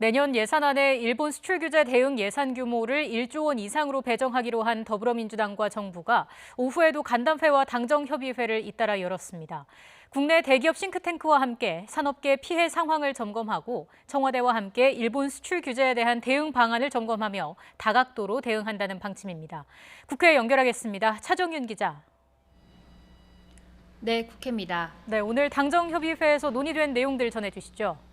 내년 예산안에 일본 수출 규제 대응 예산 규모를 1조 원 이상으로 배정하기로 한 더불어민주당과 정부가 오후에도 간담회와 당정협의회를 잇따라 열었습니다. 국내 대기업 싱크탱크와 함께 산업계 피해 상황을 점검하고 청와대와 함께 일본 수출 규제에 대한 대응 방안을 점검하며 다각도로 대응한다는 방침입니다. 국회에 연결하겠습니다. 차정윤 기자. 네, 국회입니다. 네, 오늘 당정협의회에서 논의된 내용들 전해주시죠.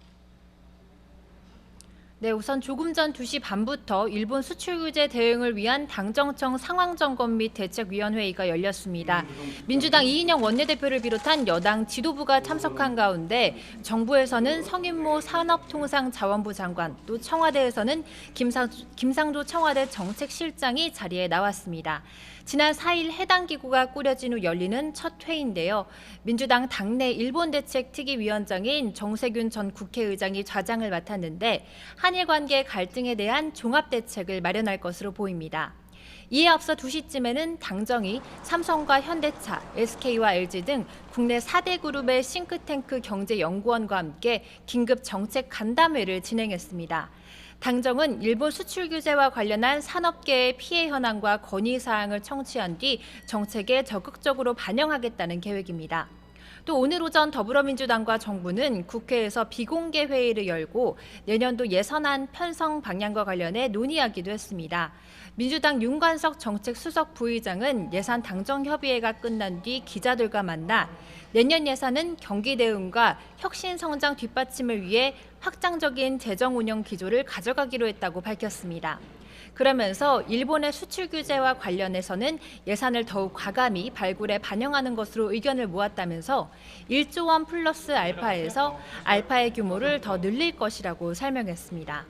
네, 우선 조금 전 2시 반부터 일본 수출 규제 대응을 위한 당정청 상황점검 및 대책위원회의가 열렸습니다. 민주당 이인영 원내대표를 비롯한 여당 지도부가 참석한 가운데 정부에서는 성인모 산업통상자원부 장관, 또 청와대에서는 김상조 청와대 정책실장이 자리에 나왔습니다. 지난 4일 해당 기구가 꾸려진 후 열리는 첫 회의인데요. 민주당 당내 일본대책특위위원장인 정세균 전 국회의장이 좌장을 맡았는데 한일 관계 갈등에 대한 종합대책을 마련할 것으로 보입니다. 이에 앞서 2시쯤에는 당정이 삼성과 현대차, SK와 LG 등 국내 4대 그룹의 싱크탱크 경제연구원과 함께 긴급 정책 간담회를 진행했습니다. 당정은 일본 수출 규제와 관련한 산업계의 피해 현황과 건의사항을 청취한 뒤 정책에 적극적으로 반영하겠다는 계획입니다. 또 오늘 오전 더불어민주당과 정부는 국회에서 비공개 회의를 열고 내년도 예산안 편성 방향과 관련해 논의하기도 했습니다. 민주당 윤관석 정책수석 부의장은 예산 당정협의회가 끝난 뒤 기자들과 만나 내년 예산은 경기 대응과 혁신 성장 뒷받침을 위해 확장적인 재정 운영 기조를 가져가기로 했다고 밝혔습니다. 그러면서 일본의 수출 규제와 관련해서는 예산을 더욱 과감히 발굴에 반영하는 것으로 의견을 모았다면서 1조 원 플러스 알파에서 알파의 규모를 더 늘릴 것이라고 설명했습니다.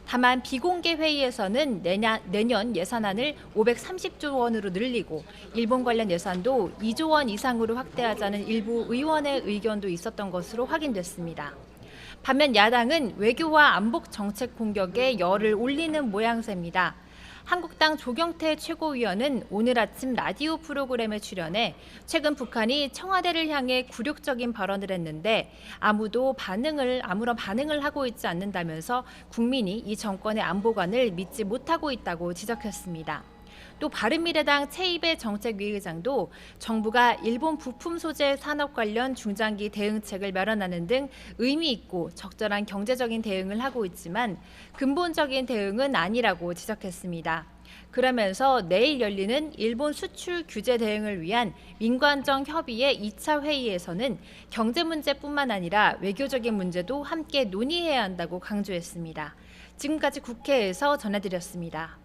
다만 비공개 회의에서는 내년 예산안을 530조 원으로 늘리고 일본 관련 예산도 2조 원 이상으로 확대하자는 일부 의원의 의견도 있었던 것으로 확인됐습니다. 반면 야당은 외교와 안보 정책 공격에 열을 올리는 모양새입니다. 한국당 조경태 최고위원은 오늘 아침 라디오 프로그램에 출연해 최근 북한이 청와대를 향해 굴욕적인 발언을 했는데 아무런 반응을 하고 있지 않는다면서 국민이 이 정권의 안보관을 믿지 못하고 있다고 지적했습니다. 또 바른미래당 최이배 정책위의장도 정부가 일본 부품 소재 산업 관련 중장기 대응책을 마련하는 등 의미 있고 적절한 경제적인 대응을 하고 있지만 근본적인 대응은 아니라고 지적했습니다. 그러면서 내일 열리는 일본 수출 규제 대응을 위한 민관정 협의회 2차 회의에서는 경제 문제뿐만 아니라 외교적인 문제도 함께 논의해야 한다고 강조했습니다. 지금까지 국회에서 전해드렸습니다.